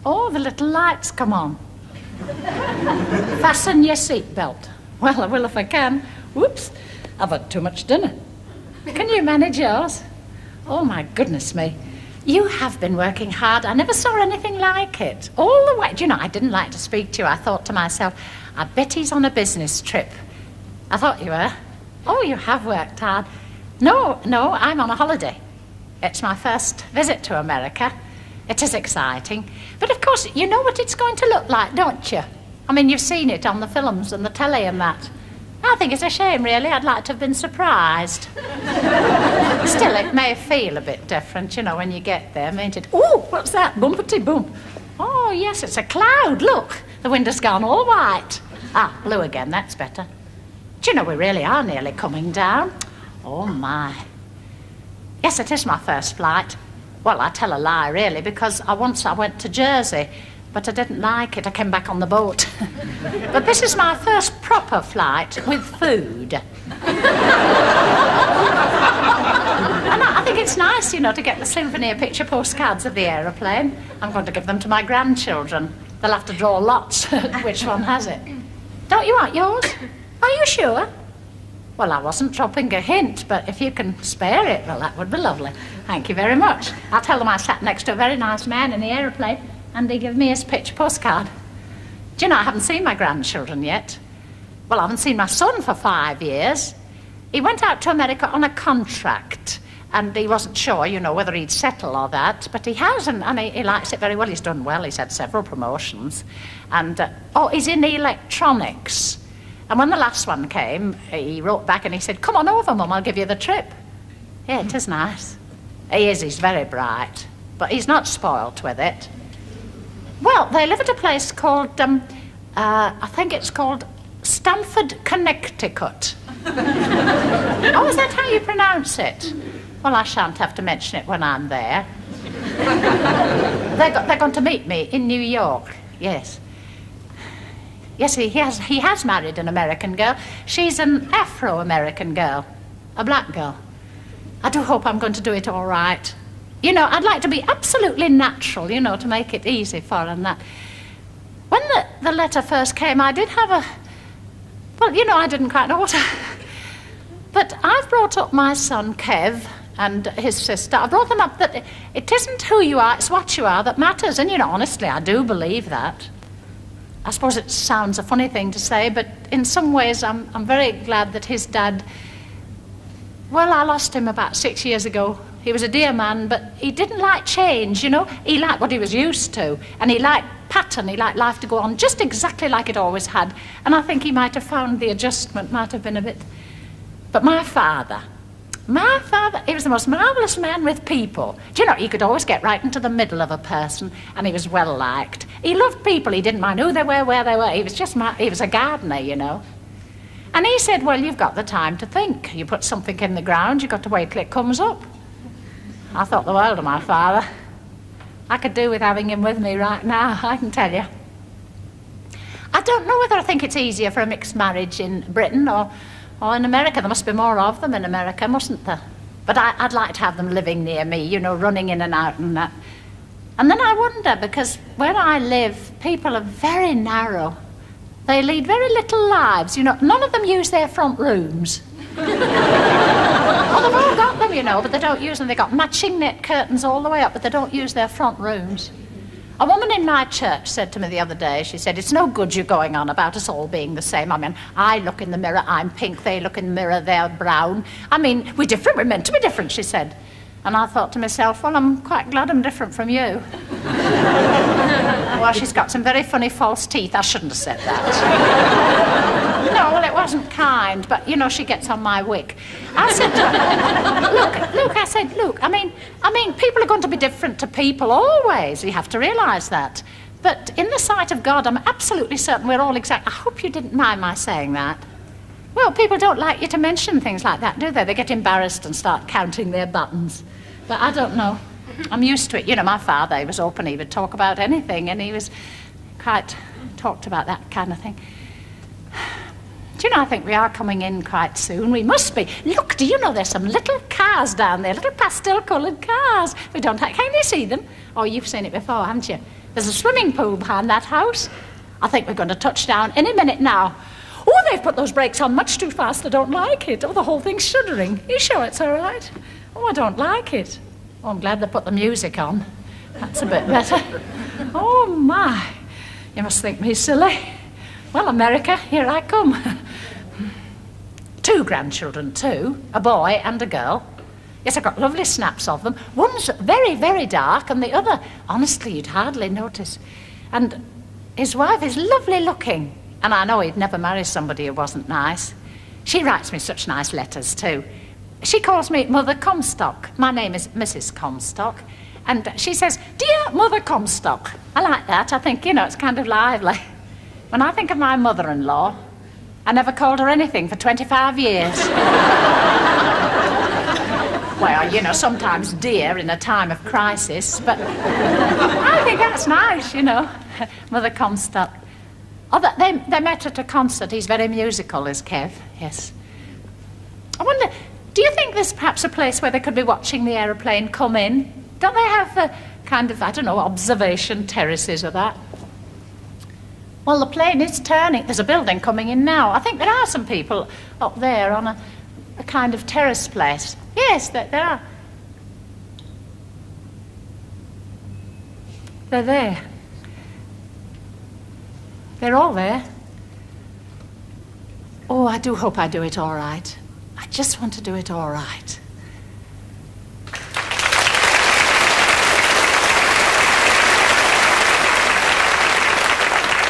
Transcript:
Oh, the little lights come on. Fasten your seatbelt. Well, I will if I can. Whoops, I've had too much dinner. Can you manage yours? Oh, my goodness me. You have been working hard. I never saw anything like it. All the way. Do you know, I didn't like to speak to you. I thought to myself, I bet he's on a business trip. I thought you were. Oh, you have worked hard. No, I'm on a holiday. It's my first visit to America. It is exciting. But of course, you know what it's going to look like, don't you? I mean, you've seen it on the films and the telly and that. I think it's a shame, really. I'd like to have been surprised. Still, it may feel a bit different, you know, when you get there, mayn't it? Oh, what's that? Bumpety bump. Oh, yes, it's a cloud. Look, the wind has gone all white. Ah, blue again, that's better. Do you know, we really are nearly coming down? Oh, my. Yes, it is my first flight. Well, I tell a lie, really, because once I went to Jersey, but I didn't like it. I came back on the boat. But this is my first proper flight with food. And I think it's nice, you know, to get the souvenir picture postcards of the aeroplane. I'm going to give them to my grandchildren. They'll have to draw lots which one has it. Don't you want yours? Are you sure? Well, I wasn't dropping a hint, but if you can spare it, well, that would be lovely. Thank you very much. I'll tell them I sat next to a very nice man in the aeroplane, and he gave me his picture postcard. Do you know, I haven't seen my grandchildren yet. Well, I haven't seen my son for 5 years. He went out to America on a contract, and he wasn't sure, you know, whether he'd settle or that, but he has, and he likes it very well. He's done well. He's had several promotions. And, he's in electronics. And when the last one came, he wrote back and he said, come on over, Mum, I'll give you the trip. Yeah, it is nice. He's very bright, but he's not spoilt with it. Well, they live at a place called, I think it's called Stamford, Connecticut. Oh, is that how you pronounce it? Well, I shan't have to mention it when I'm there. They're going to meet me in New York, yes. Yes, he has married an American girl. She's an Afro-American girl, a black girl. I do hope I'm going to do it all right. You know, I'd like to be absolutely natural, you know, to make it easy for her and that. When the letter first came, I did have well, you know, I didn't quite know what But I've brought up my son, Kev, and his sister. I brought them up that it isn't who you are, it's what you are that matters. And, you know, honestly, I do believe that. I suppose it sounds a funny thing to say, but in some ways I'm very glad that his dad... Well, I lost him about 6 years ago. He was a dear man, but he didn't like change, you know. He liked what he was used to, and he liked pattern, he liked life to go on just exactly like it always had. And I think he might have found the adjustment might have been a bit... But my father, he was the most marvellous man with people. Do you know, he could always get right into the middle of a person, and he was well liked. He loved people, he didn't mind who they were, where they were. He was a gardener, you know. And he said, well, you've got the time to think. You put something in the ground, you've got to wait till it comes up. I thought the world of my father. I could do with having him with me right now, I can tell you. I don't know whether I think it's easier for a mixed marriage in Britain or in America. There must be more of them in America, mustn't there? But I'd like to have them living near me, you know, running in and out and that. And then I wonder, because where I live, people are very narrow. They lead very little lives, you know. None of them use their front rooms. Oh, they've all got them, you know, but they don't use them. They've got matching net curtains all the way up, but they don't use their front rooms. A woman in my church said to me the other day, she said, it's no good you going on about us all being the same. I mean, I look in the mirror, I'm pink, they look in the mirror, they're brown. I mean, we're different, we're meant to be different, she said. And I thought to myself, well, I'm quite glad I'm different from you. Well, she's got some very funny false teeth. I shouldn't have said that. No, well, it wasn't kind, but, you know, she gets on my wick. I said to her, look, I mean, people are going to be different to people always. You have to realise that. But in the sight of God, I'm absolutely certain we're all exact. I hope you didn't mind my saying that. Well, people don't like you to mention things like that, do they? They get embarrassed and start counting their buttons. But I don't know. I'm used to it. You know, my father, he was open. He would talk about anything, and he was quite talked about that kind of thing. Do you know, I think we are coming in quite soon. We must be. Look, do you know there's some little cars down there, little pastel-coloured cars. Can you see them? Oh, you've seen it before, haven't you? There's a swimming pool behind that house. I think we're going to touch down any minute now. Oh, they've put those brakes on much too fast. I don't like it. Oh, the whole thing's shuddering. Are you sure it's all right? Oh, I don't like it. Oh, I'm glad they put the music on. That's a bit better. Oh, my. You must think me silly. Well, America, here I come. 2 grandchildren, too. A boy and a girl. Yes, I got lovely snaps of them. One's very, very dark, and the other, honestly, you'd hardly notice. And his wife is lovely looking. And I know he'd never marry somebody who wasn't nice. She writes me such nice letters, too. She calls me Mother Comstock. My name is Mrs. Comstock. And she says, "Dear Mother Comstock." I like that. I think, it's kind of lively. When I think of my mother-in-law, I never called her anything for 25 years. Well, sometimes dear in a time of crisis, but I think that's nice, Mother Comstock. Oh, they met at a concert. He's very musical, is Kev, yes. I wonder, do you think there's perhaps a place where they could be watching the aeroplane come in? Don't they have kind of, observation terraces or that? Well, the plane is turning. There's a building coming in now. I think there are some people up there on a kind of terrace place. Yes, there are. They're there. They're all there. Oh, I do hope I do it all right. I just want to do it all right.